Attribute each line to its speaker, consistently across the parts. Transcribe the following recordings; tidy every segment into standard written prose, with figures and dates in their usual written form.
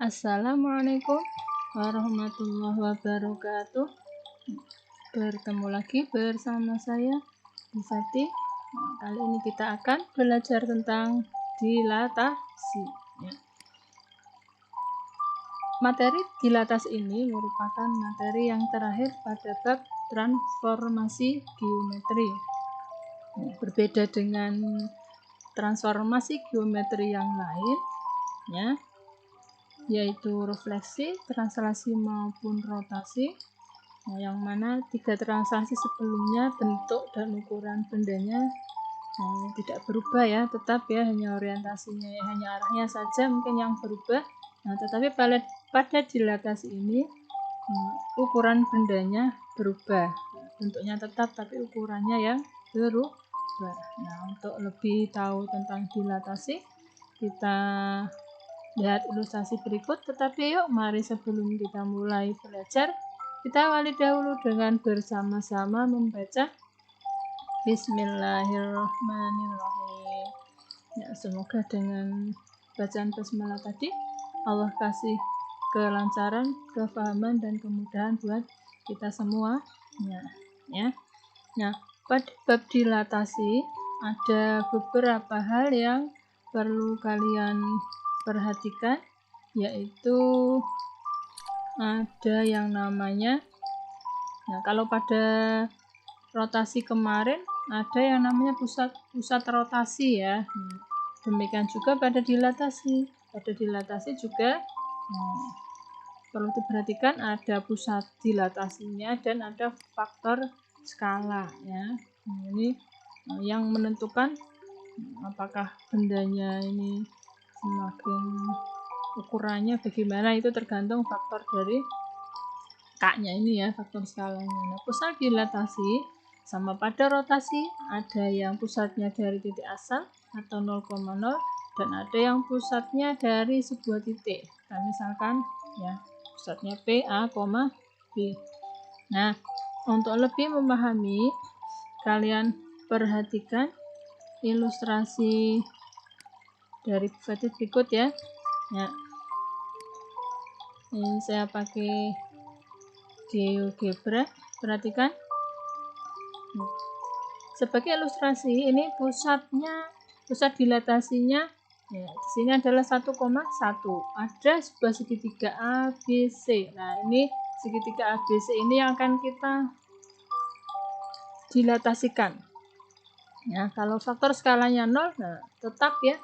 Speaker 1: Assalamualaikum warahmatullahi wabarakatuh. Bertemu lagi bersama saya Fati. Kali ini kita akan belajar tentang dilatasi. Materi dilatasi ini merupakan materi yang terakhir pada bab transformasi geometri. Berbeda dengan transformasi geometri yang lain, yaitu refleksi, translasi maupun rotasi. Yang mana 3 translasi sebelumnya bentuk dan ukuran bendanya tidak berubah ya, tetap ya, hanya orientasinya ya, hanya arahnya saja mungkin yang berubah. Tetapi pada dilatasi ini ukuran bendanya berubah, bentuknya tetap tapi ukurannya yang berubah. Untuk lebih tahu tentang dilatasi, kita lihat ilustrasi berikut. Tetapi yuk, mari sebelum kita mulai belajar, kita awali dahulu dengan bersama-sama membaca Bismillahirrahmanirrahim. Semoga dengan bacaan basmalah tadi Allah kasih kelancaran, kefahaman, dan kemudahan buat kita semua. Pada bab dilatasi ada beberapa hal yang perlu kalian perhatikan, yaitu ada yang namanya, kalau pada rotasi kemarin ada yang namanya pusat rotasi ya. Demikian juga pada dilatasi. Pada dilatasi juga perlu diperhatikan, ada pusat dilatasinya dan ada faktor skala ya. Ini yang menentukan apakah bendanya ini semakin ukurannya bagaimana, itu tergantung faktor dari K-nya ini ya, faktor skalanya. Pusat dilatasi sama pada rotasi, ada yang pusatnya dari titik asal atau 0,0 dan ada yang pusatnya dari sebuah titik. Misalkan ya, pusatnya P, A, B. Untuk lebih memahami, kalian perhatikan ilustrasi dari buku berikut ya. Ini saya pakai GeoGebra. Perhatikan. Sebagai ilustrasi, ini pusat dilatasinya ya, di sini adalah 1,1. Ada sebuah segitiga ABC. Ini segitiga ABC ini yang akan kita dilatasikan. Kalau faktor skalanya 0, tetap ya.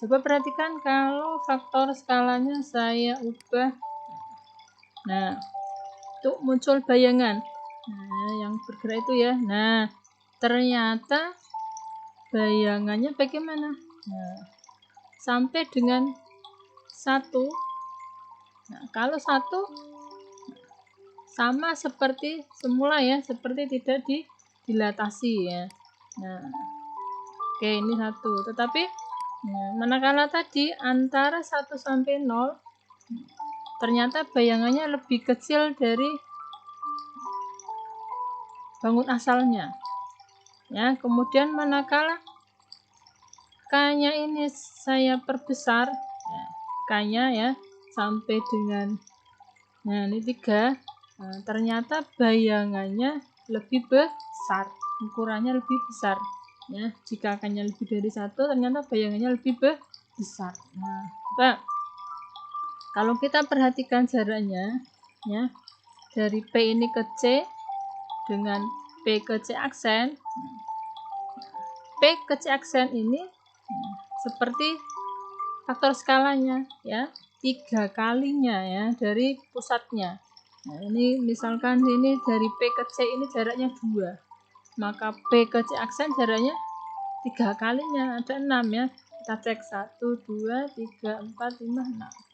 Speaker 1: Coba perhatikan kalau faktor skalanya saya ubah. Itu muncul bayangan. Yang bergerak itu ya. Ternyata bayangannya bagaimana? Sampai dengan 1. Kalau 1 sama seperti semula ya, seperti tidak dilatasi ya. Oke, ini 1. Tetapi manakala tadi antara 1 sampai 0, ternyata bayangannya lebih kecil dari bangun asalnya. Kemudian manakala K-nya ini saya perbesar, K-nya ya, sampai dengan ini 3, ternyata bayangannya lebih besar, ukurannya lebih besar ya. Jika K-nya lebih dari 1, ternyata bayangannya lebih besar. Kalau kita perhatikan jaraknya ya, dari P ini ke C dengan P ke C aksen, P ke C aksen ini seperti faktor skalanya ya, 3 kalinya ya dari pusatnya. Ini misalkan ini dari P ke C ini jaraknya 2, maka P ke C aksen jaraknya 3 kalinya, ada 6 ya. Kita cek 1, 2, 3, 4, 5,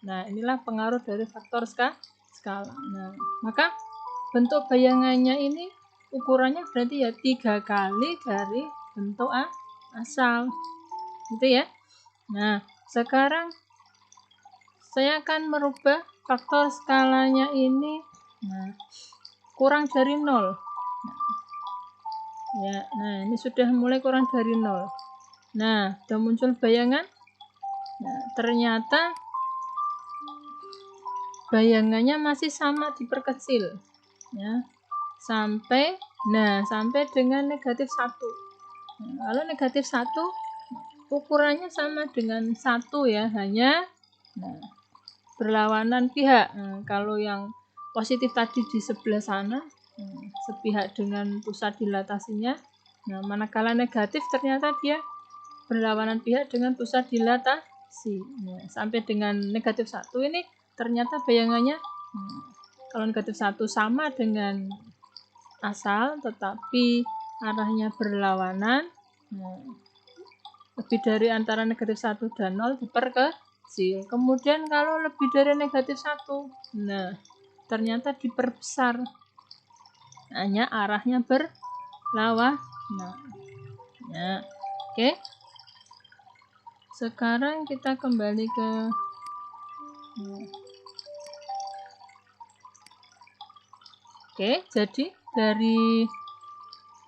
Speaker 1: 6. Inilah pengaruh dari faktor skala. Maka bentuk bayangannya ini ukurannya berarti ya 3 kali dari bentuk asal. Gitu ya. Sekarang saya akan merubah faktor skalanya ini kurang dari 0. Ini sudah mulai kurang dari 0. Sudah muncul bayangan. Ternyata bayangannya masih sama diperkecil ya, sampai dengan negatif 1. Kalau negatif 1 ukurannya sama dengan 1 ya, hanya berlawanan pihak. Kalau yang positif tadi di sebelah sana sepihak dengan pusat dilatasinya, manakala negatif ternyata dia berlawanan pihak dengan pusat dilatasi. Sampai dengan negatif 1 ini ternyata bayangannya kalau negatif 1 sama dengan asal tetapi arahnya berlawanan, lebih dari antara negatif 1 dan 0 diperkecil. Kemudian kalau lebih dari negatif 1, ternyata diperbesar, hanya arahnya berlawanan. Oke. Sekarang kita kembali ke jadi dari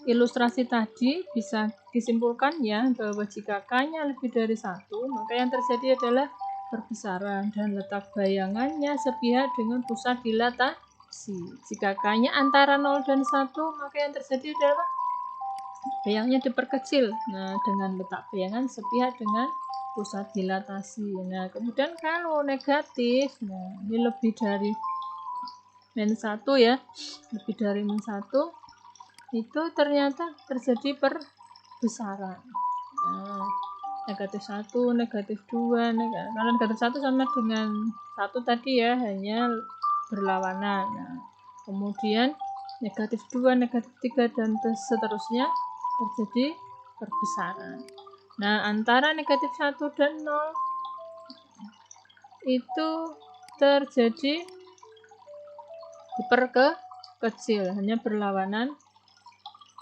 Speaker 1: ilustrasi tadi bisa disimpulkan ya bahwa jika K-nya lebih dari 1, maka yang terjadi adalah perbesaran dan letak bayangannya sepihak dengan pusat dilatasi. Jika K-nya antara 0 dan 1, maka yang terjadi adalah bayangnya diperkecil. Dengan letak bayangan sepihak dengan pusat dilatasi. Kemudian kalau negatif, ini lebih dari -1 ya, lebih dari -1 itu ternyata terjadi perbesaran. Negatif 1, negatif 2, kalau negatif 1 sama dengan 1 tadi ya, hanya berlawanan. Kemudian negatif 2, negatif 3 dan seterusnya terjadi perbesaran. Antara negatif 1 dan 0 itu terjadi diperkecil, hanya berlawanan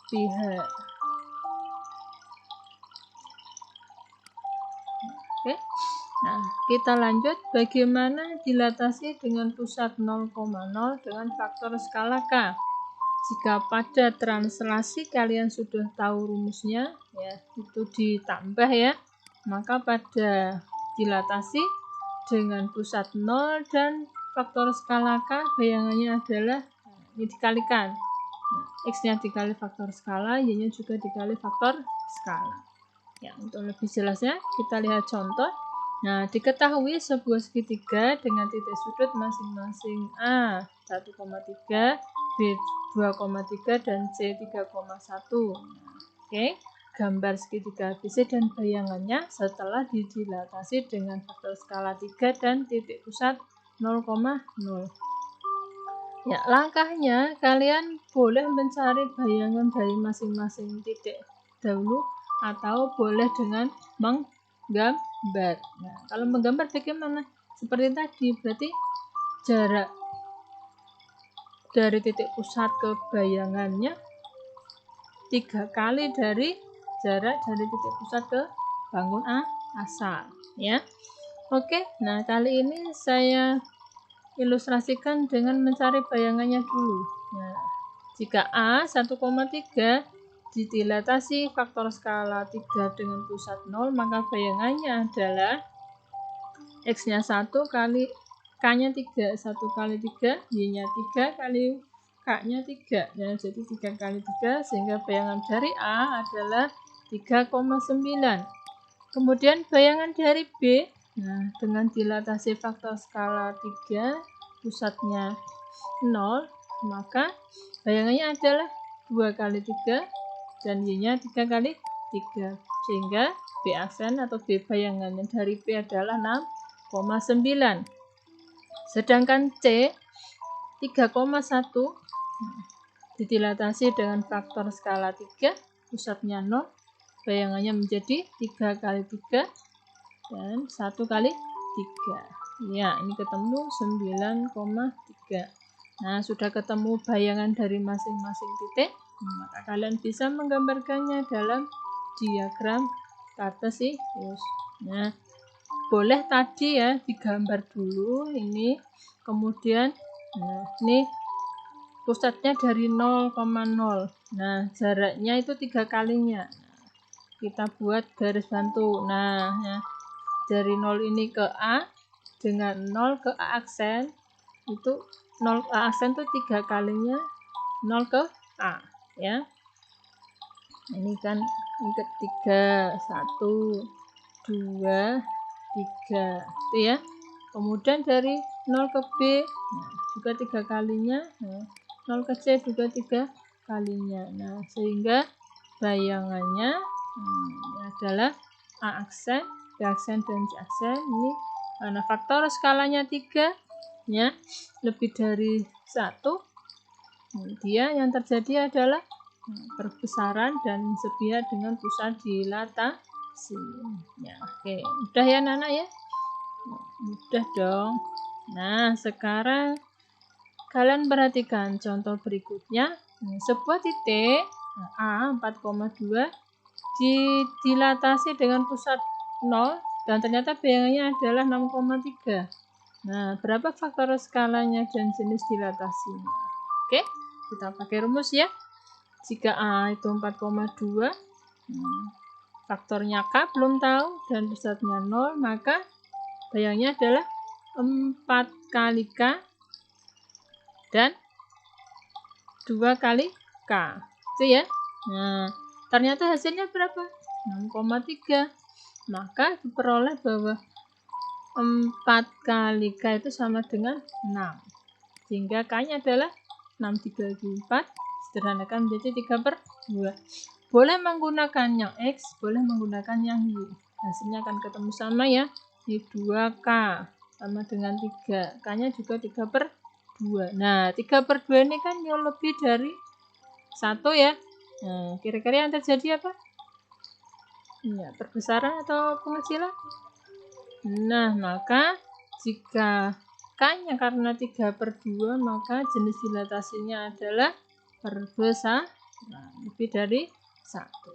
Speaker 1: pihak. Oke. Kita lanjut bagaimana dilatasi dengan pusat 0,0 dengan faktor skala K. Jika pada translasi kalian sudah tahu rumusnya ya, itu ditambah ya, maka pada dilatasi dengan pusat 0 dan faktor skala K bayangannya adalah ini dikalikan. X-nya dikali faktor skala, Y-nya juga dikali faktor skala. Ya, untuk lebih jelasnya kita lihat contoh. Diketahui sebuah segitiga dengan titik sudut masing-masing A 1,3, B 2,3 dan C 3,1. Oke, gambar segitiga ABC dan bayangannya setelah didilatasi dengan faktor skala 3 dan titik pusat 0,0. Ya, langkahnya kalian boleh mencari bayangan dari masing-masing titik dahulu atau boleh dengan menggambar. Kalau menggambar bagaimana? Seperti tadi, berarti jarak dari titik pusat ke bayangannya 3 kali dari jarak dari titik pusat ke bangun asal ya. Oke, kali ini saya ilustrasikan dengan mencari bayangannya dulu. Jika A 1,3 didilatasi faktor skala 3 dengan pusat 0, maka bayangannya adalah X-nya 1 kali K-nya 3, 1 kali 3, Y-nya 3 kali K-nya 3. Jadi 3 kali 3, sehingga bayangan dari A adalah 3,9. Kemudian bayangan dari B, dengan dilatasi faktor skala 3, pusatnya 0, maka bayangannya adalah 2 kali 3 dan Y-nya 3 kali 3. Sehingga B aksen atau B bayangannya dari B adalah 6,9. Sedangkan C 3,1 didilatasi dengan faktor skala 3, pusatnya 0, bayangannya menjadi 3 kali 3 dan 1 kali 3. Ya, ini ketemu 9,3. Sudah ketemu bayangan dari masing-masing titik, maka kalian bisa menggambarkannya dalam diagram Kartesius. Boleh tadi ya digambar dulu ini, kemudian ini pusatnya dari 0,0. Jaraknya itu 3 kalinya. Kita buat garis bantu. Dari 0 ini ke A, dengan 0 ke A aksen, itu 0 aksen tuh 3 kalinya 0 ke A ya. Ini kan ini ketiga 1 2 3 itu ya. Kemudian dari 0 ke B juga 3 kalinya, 0 ke C juga 3 kalinya. Nah, sehingga bayangannya ini adalah A aksen, B aksen, dan C aksen. Ini karena faktor skalanya 3 ya, lebih dari 1, dia yang terjadi adalah perbesaran dan sepihak dengan pusat dilatasi. Ya, oke. Mudah ya anak-anak ya? Mudah dong. Nah, sekarang kalian perhatikan contoh berikutnya. Sebuah titik A 4,2 dilatasi dengan pusat 0 dan ternyata bayangannya adalah 6,3. Nah, berapa faktor skalanya dan jenis dilatasinya? Oke, kita pakai rumus ya. Jika A itu 4,2, faktornya K belum tahu dan pusatnya 0, maka bayangnya adalah 4 kali K dan 2 kali K. Itu ya. Nah, ternyata hasilnya berapa? 6,3. Maka diperoleh bahwa 4 kali K itu sama dengan 6. Sehingga K-nya adalah 6 dibagi 4, sederhanakan menjadi 3/2. Boleh menggunakan yang X, boleh menggunakan yang Y. Hasilnya akan ketemu sama ya. Ini 2K sama dengan 3. K-nya juga 3/2. Nah, 3/2 ini kan yang lebih dari 1 ya. Nah, kira-kira yang terjadi apa? Ya, perbesaran atau pengecilan? Nah, maka jika K-nya karena 3/2, maka jenis dilatasinya adalah perbesaran lebih dari 1.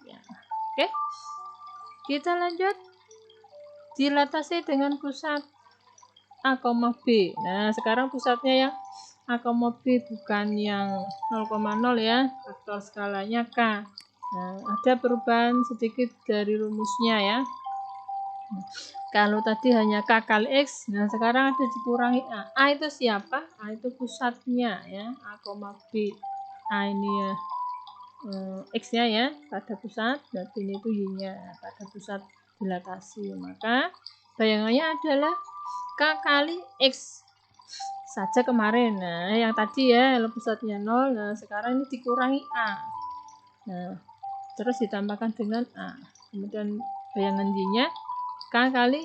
Speaker 1: Ya. Oke. Kita lanjut. Dilatasi dengan pusat A, B. Nah, sekarang pusatnya yang A, B bukan yang 0,0 ya. Faktor skalanya K. Nah, ada perubahan sedikit dari rumusnya ya. Kalau tadi hanya K kali X, nah sekarang ada dikurangi A. A itu siapa? A itu pusatnya ya, A, B. A ini ya X-nya ya, pada pusat, berarti ini itu Y-nya pada pusat dilatasi. Maka bayangannya adalah K kali X saja kemarin. Nah, yang tadi ya, pusatnya 0, nah sekarang ini dikurangi A. Nah, terus ditambahkan dengan A. Kemudian bayangan Y-nya K kali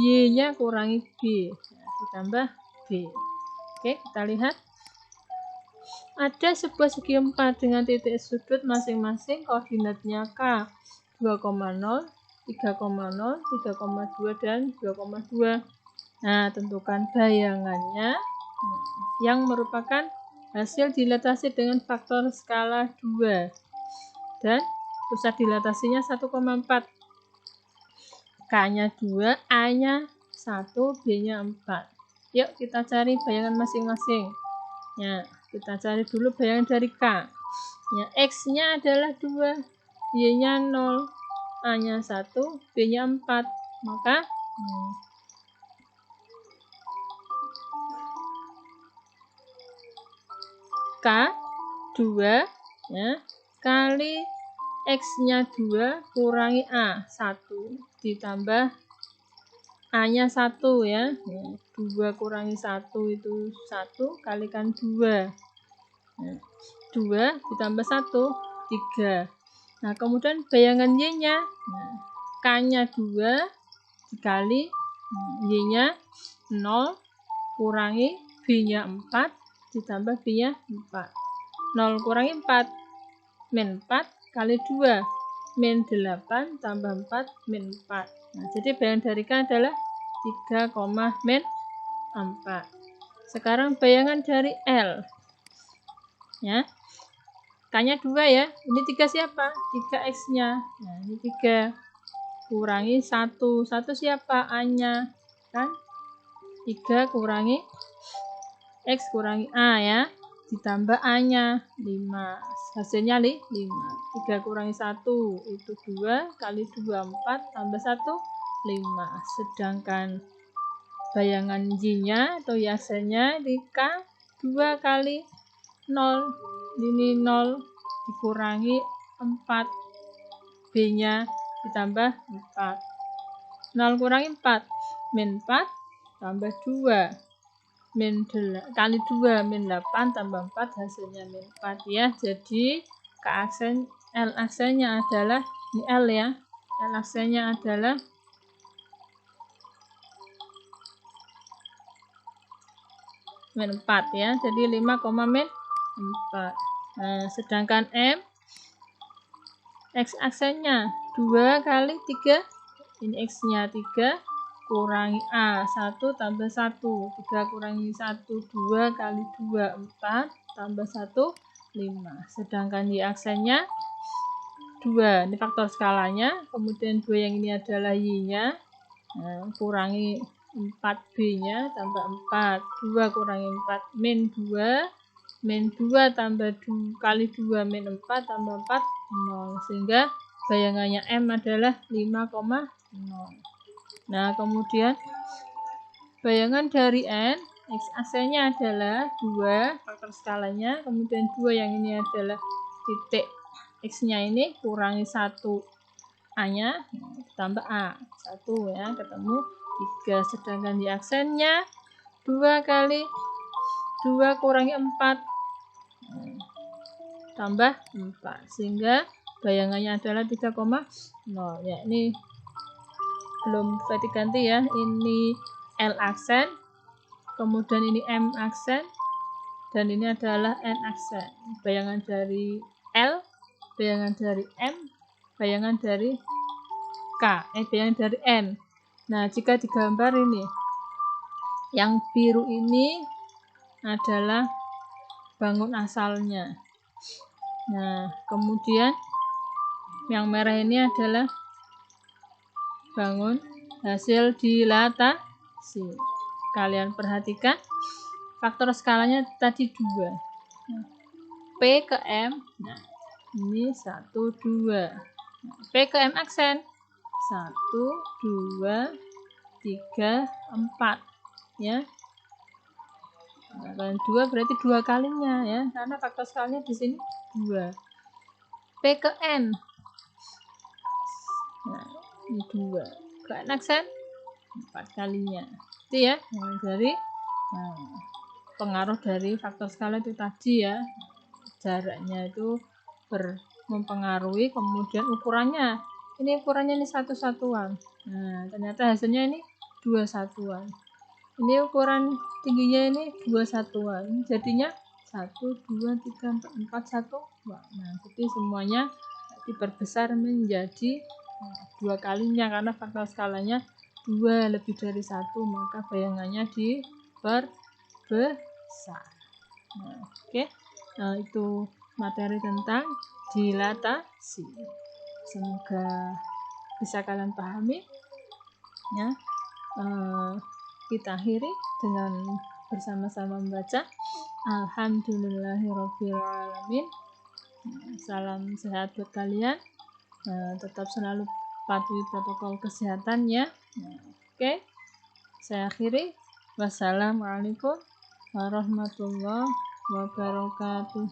Speaker 1: Y-nya kurangi B. Nah, ditambah B. Oke, kita lihat. Ada sebuah segi 4 dengan titik sudut masing-masing koordinatnya K 2,0, 3,0, 3,2, dan 2,2. Nah, tentukan bayangannya yang merupakan hasil dilatasi dengan faktor skala 2. Dan pusat dilatasinya 1,4. K-nya 2, A-nya 1, B-nya 4. Yuk kita cari bayangan masing-masing. Ya, kita cari dulu bayangan dari K. Ya, X-nya adalah 2, Y-nya 0, A-nya 1, B-nya 4. Maka K 2 ya, kali X-nya 2 kurangi A 1 ditambah A-nya 1 ya. 2 kurangi 1 itu 1 kalikan 2. 2 ditambah 1 3. Nah, kemudian bayangan Y-nya. Nah, K-nya 2 dikali Y-nya 0 kurangi B-nya 4 ditambah B-nya 4. 0 kurangi 4 min 4 kali 2 min 8 tambah 4 min 4. Nah, jadi bayangan dari K adalah 3, min 4. Sekarang bayangan dari L. Ya. K-nya 2 ya. Ini 3 siapa? 3 X-nya. Nah, ini 3 kurangi 1. 1 siapa? A-nya. Kan? 3 kurangi X kurangi A ya. Ditambah A-nya 5. Hasilnya 5. 3 kurangi 1 itu 2 kali 2 4 tambah 1 5. Sedangkan bayangan Y-nya atau Y aksennya di K 2 kali 0. Ini 0 dikurangi 4. B-nya ditambah 4. 0 kurangi 4. Min 4 tambah 2. Kali 2 min 8 tambah 4 hasilnya min 4 ya. Jadi L aksennya adalah ini L ya. L aksennya adalah min 4 ya. Jadi 5, min 4. Nah, sedangkan M X aksennya 2 kali 3. Ini X-nya 3 kurangi A 1 tambah 1. 3 kurangi 1 2 kali 2 4 tambah 1 5. Sedangkan Y aksennya 2. Ini faktor skalanya. Kemudian 2 yang ini adalah Y-nya. Nah, kurangi 4B-nya tambah 4. 2 kurangi 4 min 2. Min 2 tambah 2 kali 2 min 4 tambah 4 0. Sehingga bayangannya M adalah 5,0. Nah, kemudian bayangan dari N, X aksennya adalah 2, faktor skalanya, kemudian 2 yang ini adalah titik X-nya ini kurangi 1 A-nya, tambah A, 1 ya, ketemu 3, sedangkan di aksennya 2 kali 2 kurangi 4, tambah 4, sehingga bayangannya adalah 3,0, ya ini belum ganti ya, ini L aksen, kemudian ini M aksen, dan ini adalah N aksen. Bayangan dari L, bayangan dari M, bayangan dari K, bayangan dari N. Nah, jika digambar ini, yang biru ini adalah bangun asalnya. Nah, kemudian yang merah ini adalah bangun hasil dilatasi. Kalian perhatikan faktor skalanya tadi 2. P ke M. Nah, ini 1 2. P ke M aksen 1 2 3 4 ya. Nah, 2 berarti 2 kalinya ya, karena faktor skalanya di sini 2. P ke N. Nah, ini 2. Ke N aksen 4 kalinya. Itu ya. Nah, dari pengaruh dari faktor skala itu tadi ya. Jaraknya itu mempengaruhi, kemudian ukurannya. Ini ukurannya ini 1 satuan. Nah, ternyata hasilnya ini 2 satuan. Ini ukuran tingginya ini 2 satuan. Jadinya 1 2 3 4 1. Nah, jadi semuanya diperbesar menjadi 2 kalinya karena faktor skalanya 2 lebih dari 1, maka bayangannya diperbesar. Nah, oke. Nah, itu materi tentang dilatasi. Semoga bisa kalian pahami ya. Kita akhiri dengan bersama-sama membaca Alhamdulillahirabbil alamin. Salam sehat buat kalian. Tetap selalu patuhi protokol kesehatan ya. Oke. Saya akhiri. Wassalamualaikum warahmatullahi wabarakatuh.